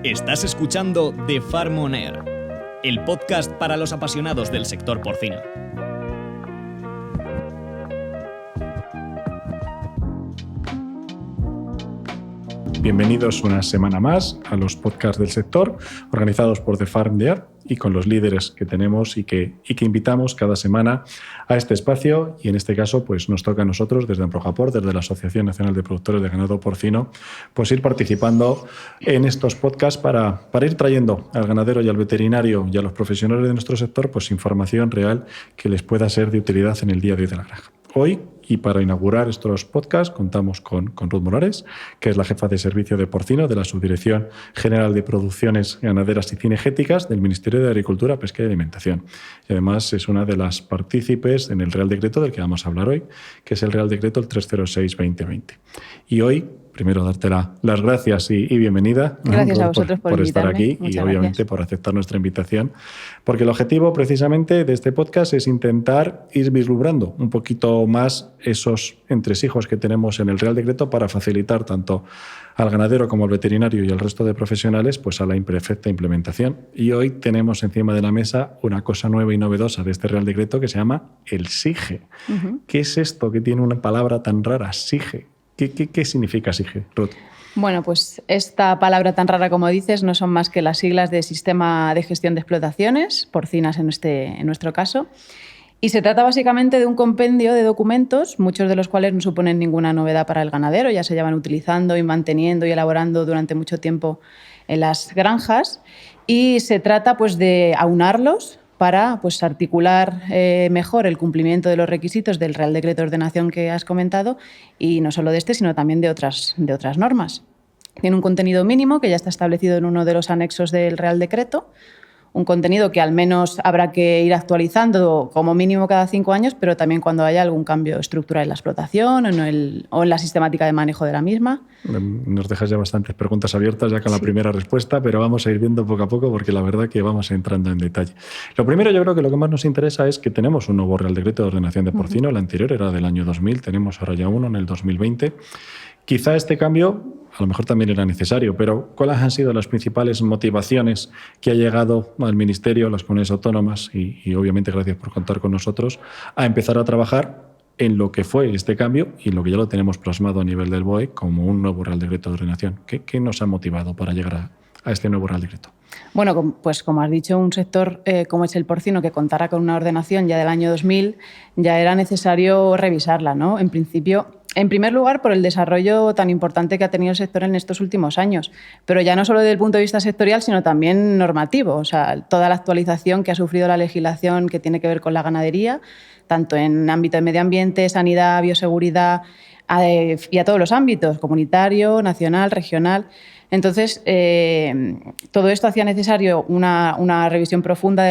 Estás escuchando The Farm On Air, el podcast para los apasionados del sector porcino. Bienvenidos una semana más a los podcasts del sector, organizados por The Farm On Air y con los líderes que tenemos y que invitamos cada semana a este espacio. Y en este caso, pues nos toca a nosotros, desde Amprojapor, desde la Asociación Nacional de Productores de Ganado Porcino, pues ir participando en estos podcasts para ir trayendo al ganadero y al veterinario y a los profesionales de nuestro sector pues información real que les pueda ser de utilidad en el día a día de la granja. Hoy, y para inaugurar estos podcasts, contamos con Ruth Morales, que es la jefa de servicio de porcino de la Subdirección General de Producciones Ganaderas y Cinegéticas del Ministerio de Agricultura, Pesca y Alimentación. Y además es una de las partícipes en el Real Decreto del que vamos a hablar hoy, que es el Real Decreto el 306-2020. Y hoy, primero, darte las gracias y bienvenida. Gracias a vosotros por estar aquí. Muchas y obviamente gracias por aceptar nuestra invitación, porque el objetivo precisamente de este podcast es intentar ir vislumbrando un poquito más esos entresijos que tenemos en el Real Decreto para facilitar tanto al ganadero como al veterinario y al resto de profesionales pues a la perfecta implementación. Y hoy tenemos encima de la mesa una cosa nueva y novedosa de este Real Decreto que se llama el SIGE. ¿Qué es esto que tiene una palabra tan rara, SIGE? ¿Qué significa SIGE, Ruth? Bueno, pues esta palabra tan rara como dices no son más que las siglas de Sistema de Gestión de Explotaciones, porcinas en nuestro caso, y se trata básicamente de un compendio de documentos, muchos de los cuales no suponen ninguna novedad para el ganadero, ya se llevan utilizando y manteniendo y elaborando durante mucho tiempo en las granjas, y se trata pues de aunarlos para pues, articular mejor el cumplimiento de los requisitos del Real Decreto de Ordenación que has comentado, y no solo de este, sino también de otras normas. Tiene un contenido mínimo que ya está establecido en uno de los anexos del Real Decreto, un contenido que al menos habrá que ir actualizando como mínimo cada 5 años, pero también cuando haya algún cambio estructural en la explotación o en la sistemática de manejo de la misma. Nos dejas ya bastantes preguntas abiertas ya con la primera respuesta, pero vamos a ir viendo poco a poco porque la verdad que vamos entrando en detalle. Lo primero, yo creo que lo que más nos interesa es que tenemos un nuevo Real Decreto de Ordenación de Porcino. El anterior era del año 2000, tenemos ahora ya uno en el 2020. Quizá este cambio a lo mejor también era necesario, pero ¿cuáles han sido las principales motivaciones que ha llegado al Ministerio, a las comunidades autónomas y obviamente gracias por contar con nosotros, a empezar a trabajar en lo que fue este cambio y en lo que ya lo tenemos plasmado a nivel del BOE como un nuevo Real Decreto de Ordenación? ¿Qué nos ha motivado para llegar a este nuevo Real Decreto? Bueno, pues como has dicho, un sector como es el porcino, que contara con una ordenación ya del año 2000, ya era necesario revisarla, ¿no? En principio, en primer lugar, por el desarrollo tan importante que ha tenido el sector en estos últimos años, pero ya no solo desde el punto de vista sectorial, sino también normativo. O sea, toda la actualización que ha sufrido la legislación que tiene que ver con la ganadería, tanto en ámbito de medio ambiente, sanidad, bioseguridad y a todos los ámbitos, comunitario, nacional, regional. Entonces, todo esto hacía necesario una revisión profunda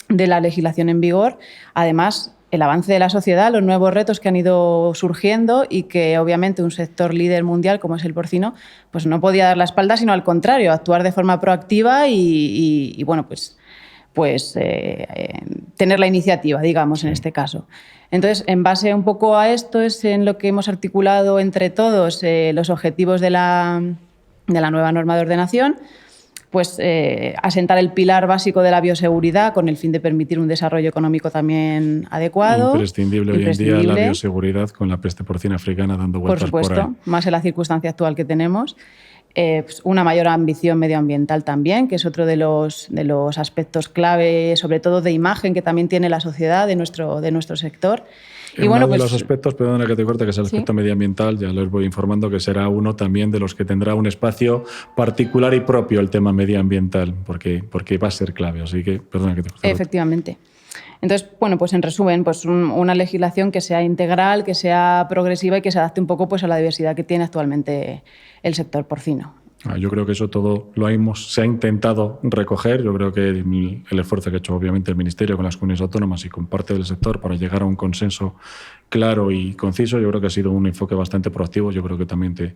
de la legislación en vigor. Además, el avance de la sociedad, los nuevos retos que han ido surgiendo y que obviamente un sector líder mundial como es el porcino, pues no podía dar la espalda, sino al contrario, actuar de forma proactiva y bueno, tener la iniciativa, digamos, en este caso. Entonces, en base un poco a esto es en lo que hemos articulado entre todos los objetivos de la nueva norma de ordenación, pues asentar el pilar básico de la bioseguridad con el fin de permitir un desarrollo económico también adecuado. Imprescindible hoy en día la bioseguridad con la peste porcina africana dando vueltas por ahí. Por supuesto, más en la circunstancia actual que tenemos. Pues una mayor ambición medioambiental también, que es otro de los aspectos clave, sobre todo de imagen que también tiene la sociedad de nuestro sector. Y uno de los aspectos, perdona que te corte, que es el aspecto medioambiental, ya les voy informando que será uno también de los que tendrá un espacio particular y propio el tema medioambiental, porque va a ser clave. Así que, perdona que te corte. Efectivamente. Entonces, bueno, pues en resumen, pues una legislación que sea integral, que sea progresiva y que se adapte un poco pues a la diversidad que tiene actualmente el sector porcino. Yo creo que eso todo se ha intentado recoger. Yo creo que el esfuerzo que ha hecho obviamente el Ministerio con las comunidades autónomas y con parte del sector para llegar a un consenso claro y conciso, yo creo que ha sido un enfoque bastante proactivo. Yo creo que también te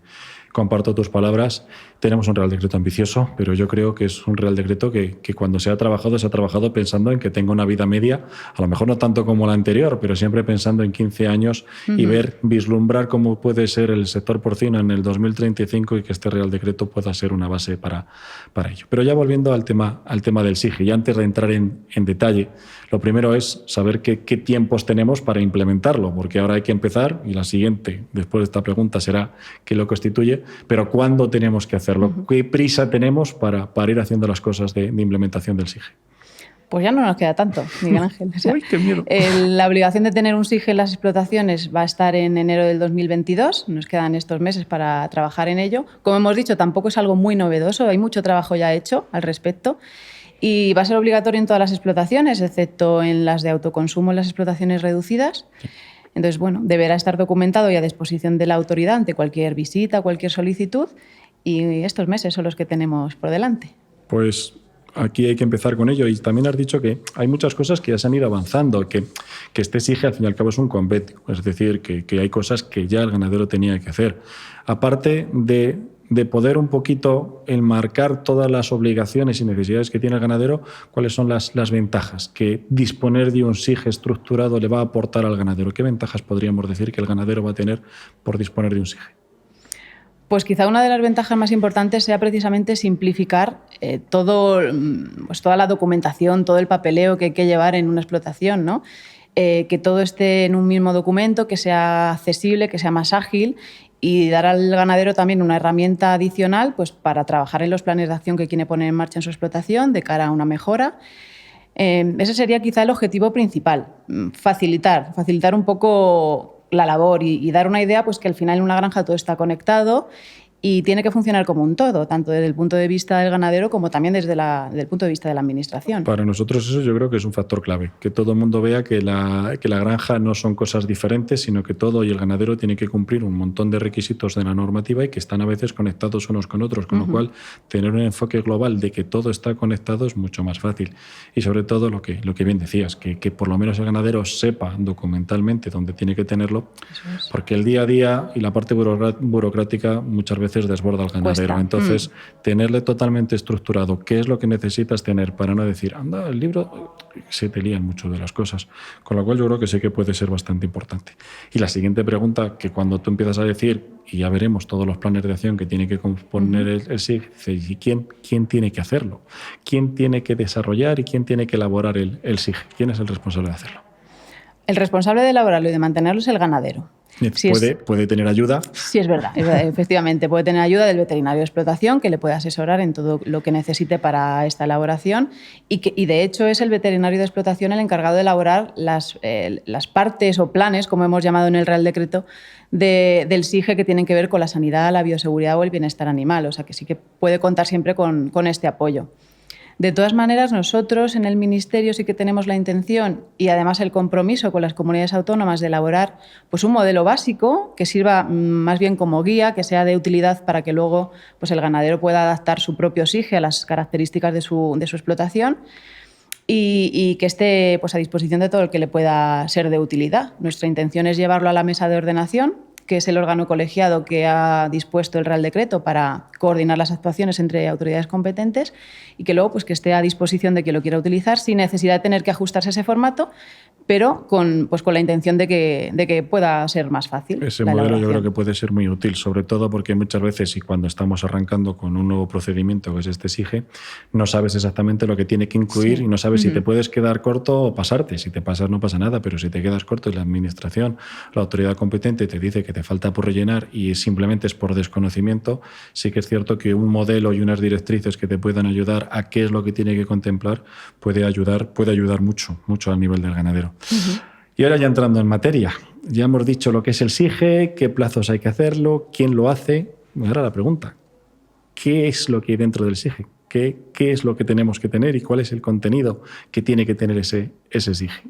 comparto tus palabras. Tenemos un Real Decreto ambicioso, pero yo creo que es un Real Decreto que cuando se ha trabajado pensando en que tenga una vida media, a lo mejor no tanto como la anterior, pero siempre pensando en 15 años y vislumbrar cómo puede ser el sector porcino en el 2035 y que este Real Decreto pueda ser una base para ello. Pero ya volviendo al tema del SIGE, y antes de entrar en detalle, lo primero es saber qué tiempos tenemos para implementarlo, porque ahora hay que empezar, y la siguiente, después de esta pregunta, será qué lo constituye, pero ¿cuándo tenemos que hacerlo? ¿Qué prisa tenemos para ir haciendo las cosas de implementación del SIGE? Pues ya no nos queda tanto, Miguel Ángel. O sea, ¡Uy, qué miedo! La obligación de tener un SIGE en las explotaciones va a estar en enero del 2022. Nos quedan estos meses para trabajar en ello. Como hemos dicho, tampoco es algo muy novedoso. Hay mucho trabajo ya hecho al respecto. Y va a ser obligatorio en todas las explotaciones, excepto en las de autoconsumo, en las explotaciones reducidas. Entonces, bueno, deberá estar documentado y a disposición de la autoridad ante cualquier visita, cualquier solicitud. Y estos meses son los que tenemos por delante. Pues aquí hay que empezar con ello. Y también has dicho que hay muchas cosas que ya se han ido avanzando, que este SIGE al fin y al cabo es un convenio, es decir, que hay cosas que ya el ganadero tenía que hacer. Aparte de poder un poquito enmarcar todas las obligaciones y necesidades que tiene el ganadero, ¿cuáles son las ventajas que disponer de un SIGE estructurado le va a aportar al ganadero? ¿Qué ventajas podríamos decir que el ganadero va a tener por disponer de un SIGE? Pues quizá una de las ventajas más importantes sea precisamente simplificar toda la documentación, todo el papeleo que hay que llevar en una explotación, ¿no? Que todo esté en un mismo documento, que sea accesible, que sea más ágil y dar al ganadero también una herramienta adicional pues, para trabajar en los planes de acción que quiere poner en marcha en su explotación de cara a una mejora. Ese sería quizá el objetivo principal, facilitar un poco la labor y dar una idea pues que al final en una granja todo está conectado y tiene que funcionar como un todo, tanto desde el punto de vista del ganadero como también desde el punto de vista de la administración. Para nosotros eso yo creo que es un factor clave, que todo el mundo vea que la granja no son cosas diferentes, sino que todo y el ganadero tiene que cumplir un montón de requisitos de la normativa y que están a veces conectados unos con otros, con lo cual tener un enfoque global de que todo está conectado es mucho más fácil. Y sobre todo lo que bien decías, que por lo menos el ganadero sepa documentalmente dónde tiene que tenerlo, porque el día a día y la parte burocrática muchas veces desborda al ganadero. Cuesta. Entonces, tenerle totalmente estructurado qué es lo que necesitas tener para no decir, anda, el libro, se te lían mucho de las cosas. Con lo cual yo creo que sí que puede ser bastante importante. Y la siguiente pregunta, que cuando tú empiezas a decir, y ya veremos todos los planes de acción que tiene que componer el SIG, ¿y quién tiene que hacerlo? ¿Quién tiene que desarrollar y quién tiene que elaborar el SIG? ¿Quién es el responsable de hacerlo? El responsable de elaborarlo y de mantenerlo es el ganadero. Puede tener ayuda. Sí, es verdad, efectivamente. Puede tener ayuda del veterinario de explotación que le puede asesorar en todo lo que necesite para esta elaboración y de hecho es el veterinario de explotación el encargado de elaborar las partes o planes, como hemos llamado en el Real Decreto, del SIGE que tienen que ver con la sanidad, la bioseguridad o el bienestar animal. O sea que sí que puede contar siempre con este apoyo. De todas maneras, nosotros en el Ministerio sí que tenemos la intención y además el compromiso con las comunidades autónomas de elaborar pues, un modelo básico que sirva más bien como guía, que sea de utilidad para que luego pues, el ganadero pueda adaptar su propio SIGE a las características de su explotación y que esté pues, a disposición de todo el que le pueda ser de utilidad. Nuestra intención es llevarlo a la mesa de ordenación, que es el órgano colegiado que ha dispuesto el Real Decreto para coordinar las actuaciones entre autoridades competentes y que luego pues, que esté a disposición de quien lo quiera utilizar sin necesidad de tener que ajustarse a ese formato, pero con la intención de que pueda ser más fácil. Ese modelo yo creo que puede ser muy útil, sobre todo porque muchas veces y cuando estamos arrancando con un nuevo procedimiento que es este SIGE, no sabes exactamente lo que tiene que incluir y no sabes si te puedes quedar corto o pasarte. Si te pasas no pasa nada, pero si te quedas corto y la administración, la autoridad competente te dice que te falta por rellenar y simplemente es por desconocimiento, sí que es cierto que un modelo y unas directrices que te puedan ayudar a qué es lo que tiene que contemplar puede ayudar mucho al nivel del ganadero. Y ahora ya entrando en materia, ya hemos dicho lo que es el SIGE, qué plazos hay que hacerlo, quién lo hace. Ahora la pregunta, ¿qué es lo que hay dentro del SIGE? ¿Qué es lo que tenemos que tener y cuál es el contenido que tiene que tener ese SIGE?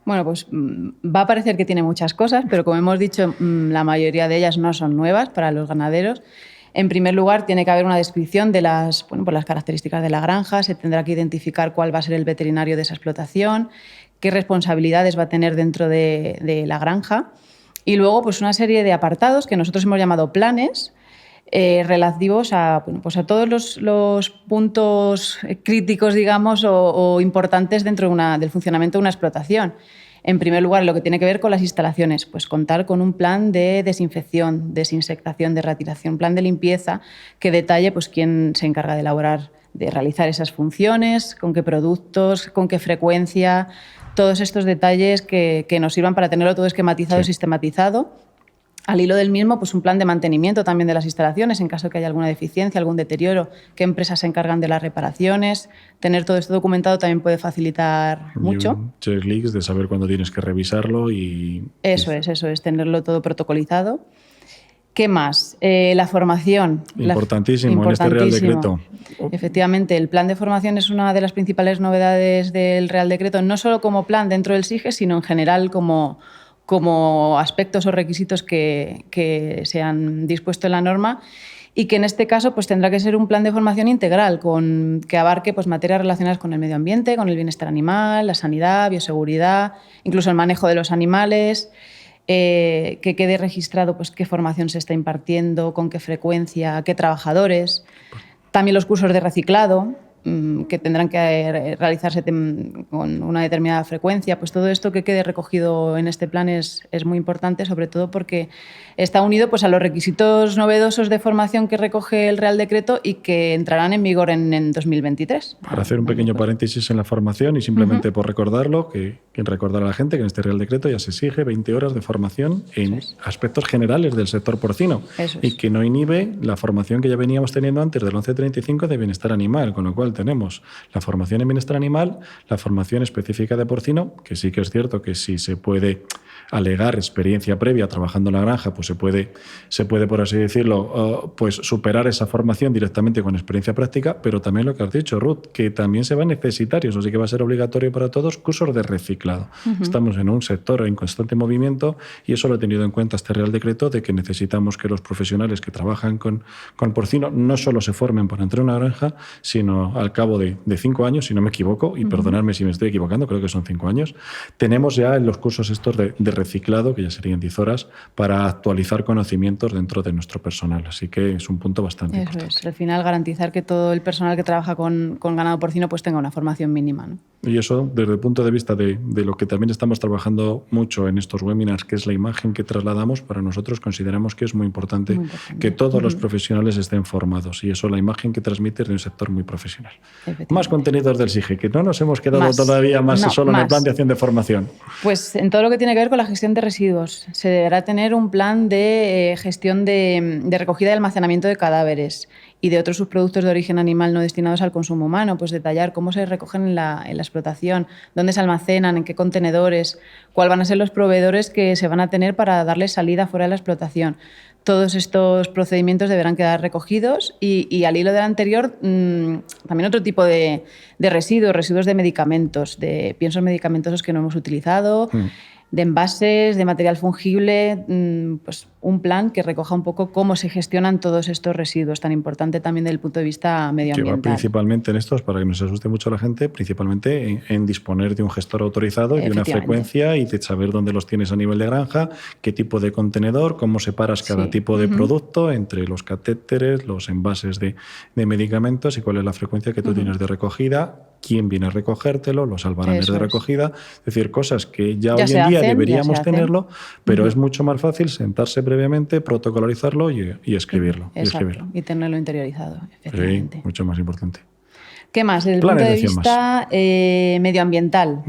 Bueno, pues va a parecer que tiene muchas cosas, pero como hemos dicho, la mayoría de ellas no son nuevas para los ganaderos. En primer lugar, tiene que haber una descripción de las características de la granja, se tendrá que identificar cuál va a ser el veterinario de esa explotación, qué responsabilidades va a tener dentro de la granja y luego pues una serie de apartados que nosotros hemos llamado planes relativos a todos los puntos críticos, digamos, o importantes dentro del funcionamiento de una explotación. En primer lugar, lo que tiene que ver con las instalaciones, pues contar con un plan de desinfección, desinsectación, derratización, plan de limpieza que detalle pues, quién se encarga de elaborar, de realizar esas funciones, con qué productos, con qué frecuencia, todos estos detalles que nos sirvan para tenerlo todo esquematizado y sistematizado. Al hilo del mismo, pues un plan de mantenimiento también de las instalaciones, en caso de que haya alguna deficiencia, algún deterioro, qué empresas se encargan de las reparaciones. Tener todo esto documentado también puede facilitar mucho. Y un checklist de saber cuándo tienes que revisarlo y... Eso es, tenerlo todo protocolizado. ¿Qué más? La formación. Importantísimo en este Real Decreto. Efectivamente, el plan de formación es una de las principales novedades del Real Decreto, no solo como plan dentro del SIGE, sino en general como aspectos o requisitos que se han dispuesto en la norma y que en este caso pues, tendrá que ser un plan de formación integral que abarque pues, materias relacionadas con el medio ambiente, con el bienestar animal, la sanidad, bioseguridad, incluso el manejo de los animales, que quede registrado pues, qué formación se está impartiendo, con qué frecuencia, qué trabajadores, también los cursos de reciclado, que tendrán que realizarse con una determinada frecuencia, pues todo esto que quede recogido en este plan es muy importante, sobre todo porque está unido pues, a los requisitos novedosos de formación que recoge el Real Decreto y que entrarán en vigor en 2023. Para hacer un pequeño paréntesis en la formación y simplemente por recordarlo, recordar a la gente que en este Real Decreto ya se exige 20 horas de formación en aspectos generales del sector porcino y que no inhibe la formación que ya veníamos teniendo antes del 1135 de bienestar animal, con lo cual tenemos la formación en bienestar animal, la formación específica de porcino, que sí que es cierto que si se puede alegar experiencia previa trabajando en la granja, pues se puede por así decirlo, pues superar esa formación directamente con experiencia práctica, pero también lo que has dicho, Ruth, que también se va a necesitar, y eso sí que va a ser obligatorio para todos, cursos de reciclado. Estamos en un sector en constante movimiento y eso lo ha tenido en cuenta este Real Decreto de que necesitamos que los profesionales que trabajan con porcino no solo se formen para entrar en una granja, sino al cabo de 5 años, si no me equivoco, y perdonadme si me estoy equivocando, creo que son 5 años, tenemos ya en los cursos estos de reciclado, que ya serían 10 horas, para actualizar conocimientos dentro de nuestro personal. Así que es un punto bastante importante. Es. Al final, garantizar que todo el personal que trabaja con ganado porcino pues tenga una formación mínima, ¿no? Y eso, desde el punto de vista de lo que también estamos trabajando mucho en estos webinars, que es la imagen que trasladamos, para nosotros consideramos que es muy importante que todos los profesionales estén formados. Y eso, la imagen que transmite es de un sector muy profesional. Más contenidos del SIGE, que no nos hemos quedado todavía solo en el plan de acción de formación. Pues en todo lo que tiene que ver con la gestión de residuos. Se deberá tener un plan de gestión de recogida y almacenamiento de cadáveres y de otros subproductos de origen animal no destinados al consumo humano, pues detallar cómo se recogen en la explotación, dónde se almacenan, en qué contenedores, cuáles van a ser los proveedores que se van a tener para darles salida fuera de la explotación. Todos estos procedimientos deberán quedar recogidos y al hilo del anterior también otro tipo de residuos de medicamentos, de piensos medicamentosos que no hemos utilizado, de envases, de material fungible, pues un plan que recoja un poco cómo se gestionan todos estos residuos, tan importante también desde el punto de vista medioambiental. Que va principalmente en estos, para que no se asuste mucho la gente, principalmente en disponer de un gestor autorizado y de una frecuencia y de saber dónde los tienes a nivel de granja, qué tipo de contenedor, cómo separas cada tipo de producto entre los catéteres, los envases de medicamentos y cuál es la frecuencia que tú tienes de recogida, quién viene a recogértelo, los albaranes de recogida, es decir, cosas que ya hoy en día deberíamos tenerlo, pero es mucho más fácil sentarse previamente, protocolarizarlo y escribirlo. Exacto, y tenerlo interiorizado, efectivamente. Sí, mucho más importante. ¿Qué más? Desde el punto de vista medioambiental.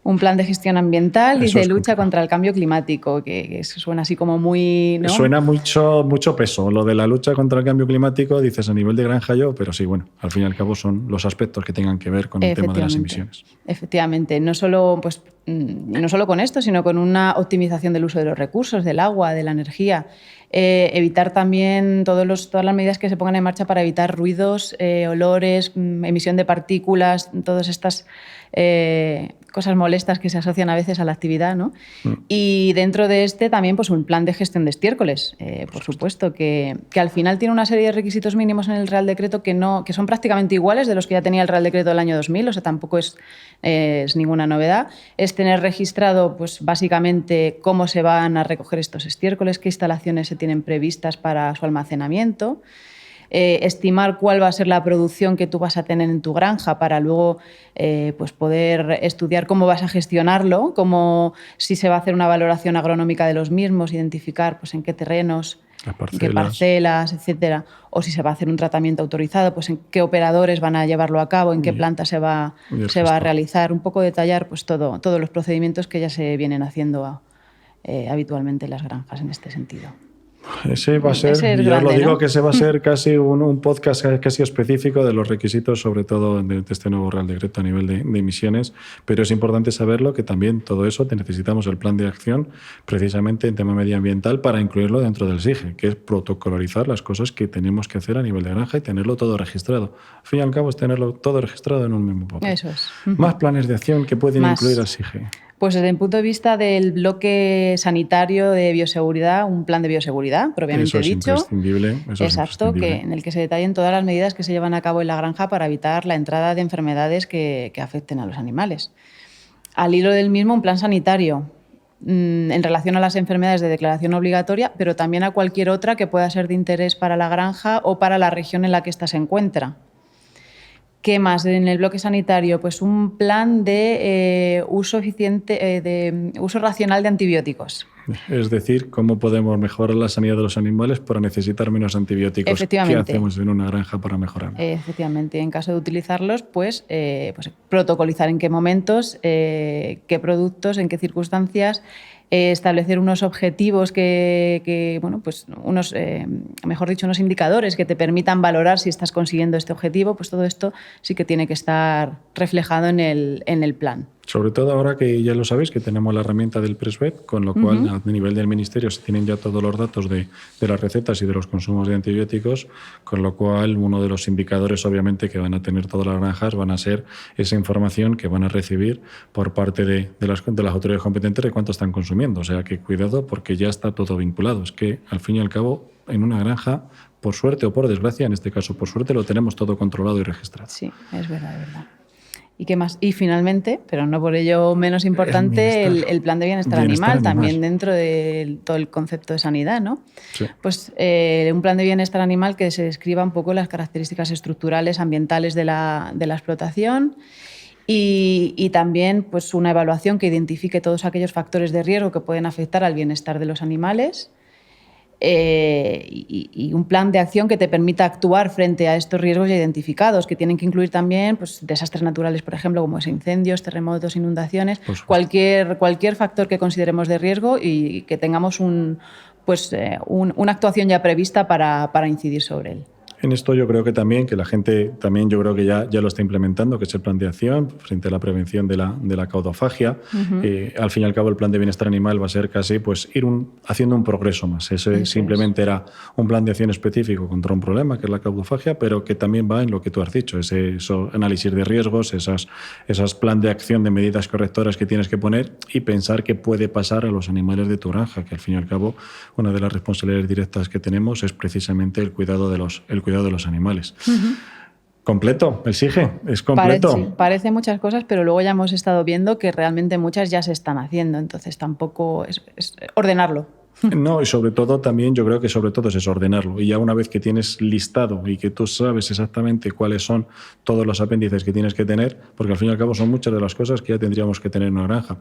Un plan de gestión ambiental y de lucha contra el cambio climático, que suena así como muy... ¿no? Suena mucho peso. Lo de la lucha contra el cambio climático, dices a nivel de granja pero sí, bueno, al fin y al cabo son los aspectos que tengan que ver con el tema de las emisiones. Efectivamente, no solo con esto, sino con una optimización del uso de los recursos, del agua, de la energía. Evitar también todas las medidas que se pongan en marcha para evitar ruidos, olores, emisión de partículas, todas estas cosas molestas que se asocian a veces a la actividad, ¿no? Y dentro de también pues un plan de gestión de estiércoles, por supuesto, que al final tiene una serie de requisitos mínimos en el Real Decreto que son prácticamente iguales de los que ya tenía el Real Decreto del año 2000, o sea, tampoco es ninguna novedad. Es tener registrado pues básicamente cómo se van a recoger estos estiércoles, qué instalaciones se tienen previstas para su almacenamiento, estimar cuál va a ser la producción que tú vas a tener en tu granja para luego pues poder estudiar cómo vas a gestionarlo, si se va a hacer una valoración agronómica de los mismos, identificar pues, en qué terrenos, en qué parcelas, etcétera, o si se va a hacer un tratamiento autorizado, pues en qué operadores van a llevarlo a cabo, en qué planta se va a realizar, un poco detallar pues todos los procedimientos que ya se vienen haciendo habitualmente en las granjas en este sentido. Ese va a ser, ya os lo digo, ¿no? Que ese va a ser casi un podcast casi específico de los requisitos, sobre todo de este nuevo Real Decreto a nivel de emisiones, pero es importante saberlo que también todo eso necesitamos el plan de acción precisamente en tema medioambiental para incluirlo dentro del SIGE, que es protocolarizar las cosas que tenemos que hacer a nivel de granja y tenerlo todo registrado. Al fin y al cabo es tenerlo todo registrado en un mismo papel. Eso es. Más planes de acción que pueden incluir al SIGE. Pues desde el punto de vista del bloque sanitario de bioseguridad, un plan de bioseguridad, propiamente dicho. Imprescindible. Exacto, en el que se detallen todas las medidas que se llevan a cabo en la granja para evitar la entrada de enfermedades que afecten a los animales. Al hilo del mismo, un plan sanitario en relación a las enfermedades de declaración obligatoria, pero también a cualquier otra que pueda ser de interés para la granja o para la región en la que ésta se encuentra. ¿Qué más en el bloque sanitario? Pues un plan de uso eficiente, de uso racional de antibióticos. Es decir, cómo podemos mejorar la sanidad de los animales para necesitar menos antibióticos. Efectivamente. ¿Qué hacemos en una granja para mejorar? Efectivamente. En caso de utilizarlos, pues protocolizar en qué momentos, qué productos, en qué circunstancias, establecer unos objetivos unos indicadores que te permitan valorar si estás consiguiendo este objetivo, pues todo esto sí que tiene que estar reflejado en el plan. Sobre todo ahora que ya lo sabéis, que tenemos la herramienta del Presvet, con lo cual a nivel del Ministerio se tienen ya todos los datos de las recetas y de los consumos de antibióticos, con lo cual uno de los indicadores obviamente que van a tener todas las granjas van a ser esa información que van a recibir por parte de las autoridades competentes de cuánto están consumiendo. O sea que cuidado porque ya está todo vinculado. Es que al fin y al cabo en una granja, por suerte o por desgracia, en este caso por suerte, lo tenemos todo controlado y registrado. Sí, es verdad, es verdad. ¿Y qué más? Y finalmente, pero no por ello menos importante, el plan de bienestar animal, también dentro de todo el concepto de sanidad, ¿no? Sí. Pues un plan de bienestar animal que se describa un poco las características estructurales, ambientales de la explotación y también pues, una evaluación que identifique todos aquellos factores de riesgo que pueden afectar al bienestar de los animales. Y un plan de acción que te permita actuar frente a estos riesgos ya identificados, que tienen que incluir también pues, desastres naturales, por ejemplo, como incendios, terremotos, inundaciones, cualquier factor que consideremos de riesgo y que tengamos una actuación ya prevista para incidir sobre él. En esto yo creo que también, que la gente también yo creo que ya lo está implementando, que es el plan de acción frente a la prevención de la caudofagia. Al fin y al cabo el plan de bienestar animal va a ser casi pues ir haciendo un progreso más. Ese simplemente era un plan de acción específico contra un problema, que es la caudofagia, pero que también va en lo que tú has dicho, eso análisis de riesgos, esas plan de acción de medidas correctoras que tienes que poner y pensar qué puede pasar a los animales de tu granja, que al fin y al cabo una de las responsabilidades directas que tenemos es precisamente el cuidado de los animales. ¿Completo? ¿El SIGE? ¿Es completo? Parece muchas cosas, pero luego ya hemos estado viendo que realmente muchas ya se están haciendo, entonces tampoco es ordenarlo. No, y sobre todo también, yo creo que sobre todo es ordenarlo. Y ya una vez que tienes listado y que tú sabes exactamente cuáles son todos los apéndices que tienes que tener, porque al fin y al cabo son muchas de las cosas que ya tendríamos que tener en una granja.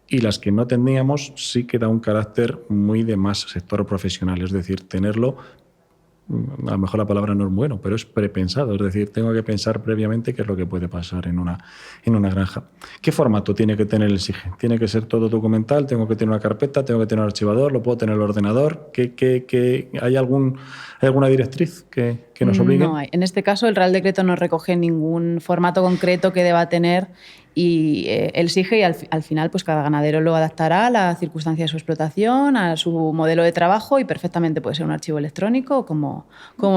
Y las que no teníamos sí que da un carácter muy de más sector profesional, es decir, tenerlo. A lo mejor la palabra no es bueno, pero es prepensado. Es decir, tengo que pensar previamente qué es lo que puede pasar en una granja. ¿Qué formato tiene que tener el SIGE? ¿Tiene que ser todo documental? ¿Tengo que tener una carpeta? ¿Tengo que tener un archivador? ¿Lo puedo tener en el ordenador? ¿Hay alguna directriz que nos obligue? No hay. En este caso, el Real Decreto no recoge ningún formato concreto que deba tener y el SIGE y al final pues cada ganadero lo adaptará a la circunstancia de su explotación, a su modelo de trabajo y perfectamente puede ser un archivo electrónico como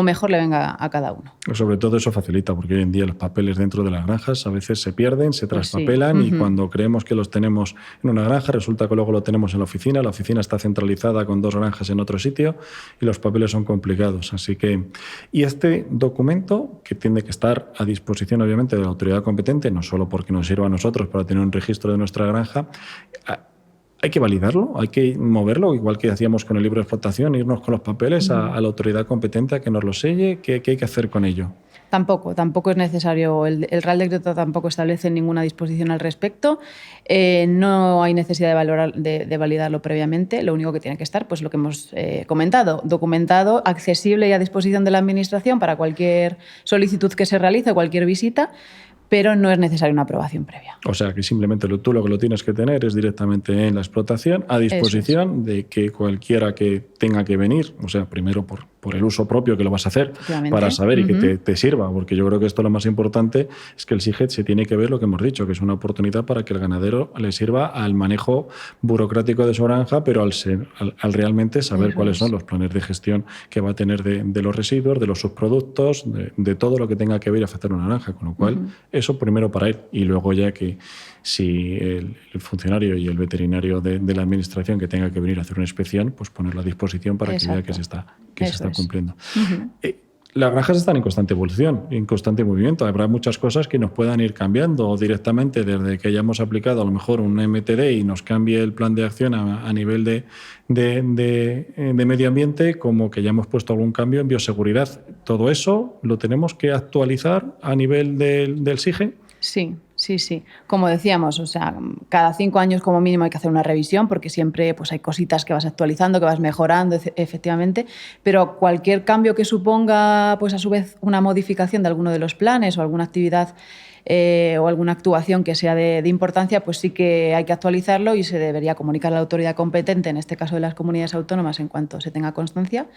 mejor le venga a cada uno. Sobre todo eso facilita porque hoy en día los papeles dentro de las granjas a veces se pierden, se traspapelan y cuando creemos que los tenemos en una granja resulta que luego lo tenemos en la oficina está centralizada con 2 granjas en otro sitio y los papeles son complicados. Así que, y este documento que tiene que estar a disposición obviamente de la autoridad competente, no solo porque nos sirva a nosotros para tener un registro de nuestra granja, hay que validarlo, hay que moverlo, igual que hacíamos con el libro de explotación, irnos con los papeles a la autoridad competente a que nos lo selle. ¿Qué hay que hacer con ello? Tampoco es necesario. El Real Decreto tampoco establece ninguna disposición al respecto. No hay necesidad de validarlo previamente. Lo único que tiene que estar, pues lo que hemos comentado, documentado, accesible y a disposición de la Administración para cualquier solicitud que se realice, cualquier visita, pero no es necesaria una aprobación previa. O sea, que simplemente tú lo que lo tienes que tener es directamente en la explotación, a disposición de que cualquiera que tenga que venir, o sea, primero por el uso propio que lo vas a hacer, para saber y que te sirva, porque yo creo que esto lo más importante es que el SIGET se tiene que ver lo que hemos dicho, que es una oportunidad para que el ganadero le sirva al manejo burocrático de su granja, pero al realmente saber cuáles son los planes de gestión que va a tener de los residuos, de los subproductos, de todo lo que tenga que ver y afectar a una granja, con lo cual eso primero para él, y luego ya que si el funcionario y el veterinario de la administración que tenga que venir a hacer una inspección, pues ponerlo a disposición para que vea que se está cumpliendo. Las granjas están en constante evolución, en constante movimiento. Habrá muchas cosas que nos puedan ir cambiando directamente desde que hayamos aplicado a lo mejor un MTD y nos cambie el plan de acción a nivel de medio ambiente, como que ya hemos puesto algún cambio en bioseguridad. ¿Todo eso lo tenemos que actualizar a nivel del SIGE? Sí. Como decíamos, o sea, cada 5 años como mínimo hay que hacer una revisión porque siempre pues, hay cositas que vas actualizando, que vas mejorando, efectivamente, pero cualquier cambio que suponga, pues a su vez, una modificación de alguno de los planes o alguna actividad o alguna actuación que sea de importancia, pues sí que hay que actualizarlo y se debería comunicar a la autoridad competente, en este caso de las comunidades autónomas, en cuanto se tenga constancia,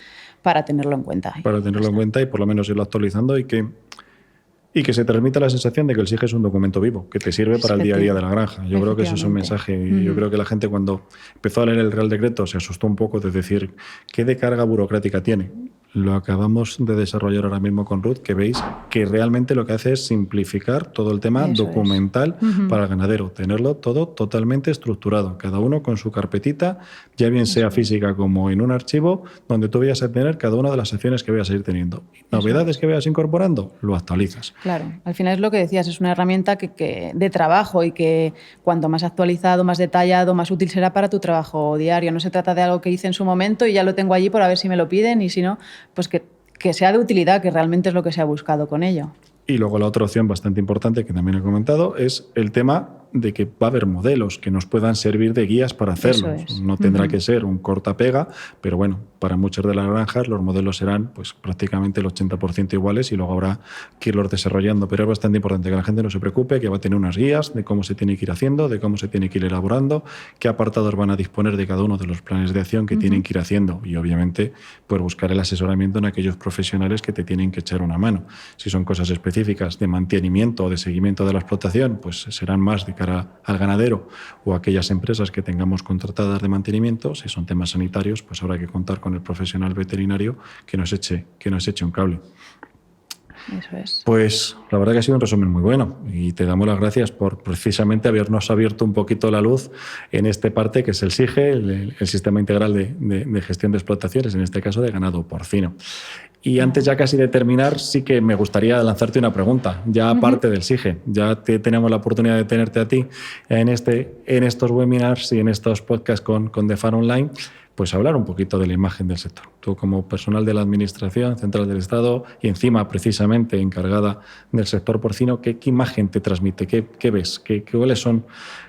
para tenerlo en cuenta. Para tenerlo en cuenta y por lo menos irlo actualizando y que se transmita la sensación de que el SIGE es un documento vivo, que te sirve para el día a día de la granja. Yo creo que ese es un mensaje. Yo creo que la gente cuando empezó a leer el Real Decreto se asustó un poco de decir ¿qué de carga burocrática tiene? Lo acabamos de desarrollar ahora mismo con Ruth, que veis que realmente lo que hace es simplificar todo el tema documental para el ganadero, tenerlo todo totalmente estructurado, cada uno con su carpetita, ya bien sea física como en un archivo, donde tú vayas a tener cada una de las acciones que vayas a ir teniendo. Novedades que vayas incorporando, lo actualizas. Claro, al final es lo que decías, es una herramienta que de trabajo y que cuanto más actualizado, más detallado, más útil será para tu trabajo diario. No se trata de algo que hice en su momento y ya lo tengo allí por a ver si me lo piden y si no, pues que sea de utilidad, que realmente es lo que se ha buscado con ello. Y luego la otra opción bastante importante que también he comentado es el tema de que va a haber modelos que nos puedan servir de guías para hacerlo. No tendrá que ser un corta-pega, pero bueno, para muchas de las granjas los modelos serán pues prácticamente el 80% iguales y luego habrá que irlos desarrollando. Pero es bastante importante que la gente no se preocupe, que va a tener unas guías de cómo se tiene que ir haciendo, de cómo se tiene que ir elaborando, qué apartados van a disponer de cada uno de los planes de acción que tienen que ir haciendo y obviamente pues buscar el asesoramiento en aquellos profesionales que te tienen que echar una mano. Si son cosas específicas de mantenimiento o de seguimiento de la explotación, pues serán más de cara al ganadero o a aquellas empresas que tengamos contratadas de mantenimiento. Si son temas sanitarios, pues habrá que contar con el profesional veterinario que nos eche un cable. Eso es. Pues la verdad que ha sido un resumen muy bueno y te damos las gracias por precisamente habernos abierto un poquito la luz en esta parte que es el SIGE, el Sistema Integral de Gestión de Explotaciones, en este caso de ganado porcino. Y antes ya casi de terminar, sí que me gustaría lanzarte una pregunta, ya aparte del SIGE. Ya tenemos la oportunidad de tenerte a ti en estos webinars y en estos podcasts con The Farm Online, pues hablar un poquito de la imagen del sector. Tú como personal de la Administración Central del Estado y encima precisamente encargada del sector porcino, ¿qué imagen te transmite? ¿Qué ves? ¿Cuáles son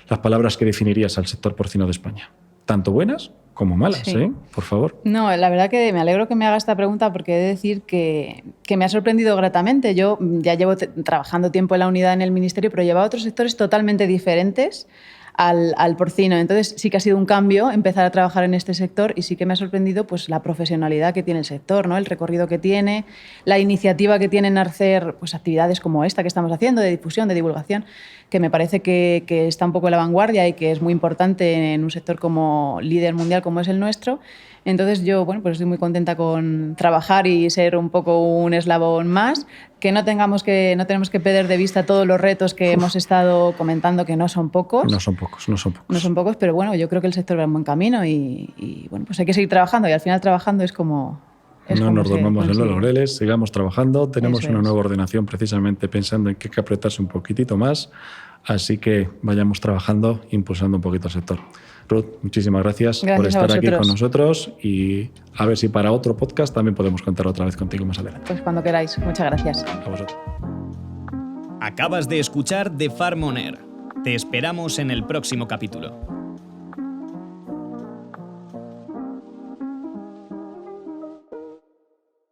las palabras que definirías al sector porcino de España? Tanto buenas como malas, sí. Por favor. No, la verdad que me alegro que me haga esta pregunta porque he de decir que me ha sorprendido gratamente. Yo ya llevo trabajando tiempo en la unidad en el Ministerio, pero llevaba otros sectores totalmente diferentes al porcino. Entonces sí que ha sido un cambio empezar a trabajar en este sector y sí que me ha sorprendido pues, la profesionalidad que tiene el sector, ¿no? El recorrido que tiene, la iniciativa que tiene en hacer pues, actividades como esta que estamos haciendo, de difusión, de divulgación, que me parece que está un poco en la vanguardia y que es muy importante en un sector como líder mundial como es el nuestro. Entonces yo pues estoy muy contenta con trabajar y ser un poco un eslabón más, que no tenemos que perder de vista todos los retos que hemos estado comentando, que no son pocos. No son pocos. No son pocos, pero bueno, yo creo que el sector va en buen camino y bueno, pues hay que seguir trabajando y al final trabajando es como... No nos dormamos en los laureles, sigamos trabajando. Tenemos una nueva ordenación precisamente pensando en que hay que apretarse un poquitito más, así que vayamos trabajando, impulsando un poquito el sector. Ruth, muchísimas gracias por Gracias a estar aquí vosotros. con nosotros y a ver si para otro podcast también podemos contar otra vez contigo más adelante. Pues cuando queráis. Muchas gracias. A vosotros. Acabas de escuchar The Farm On Air. Te esperamos en el próximo capítulo.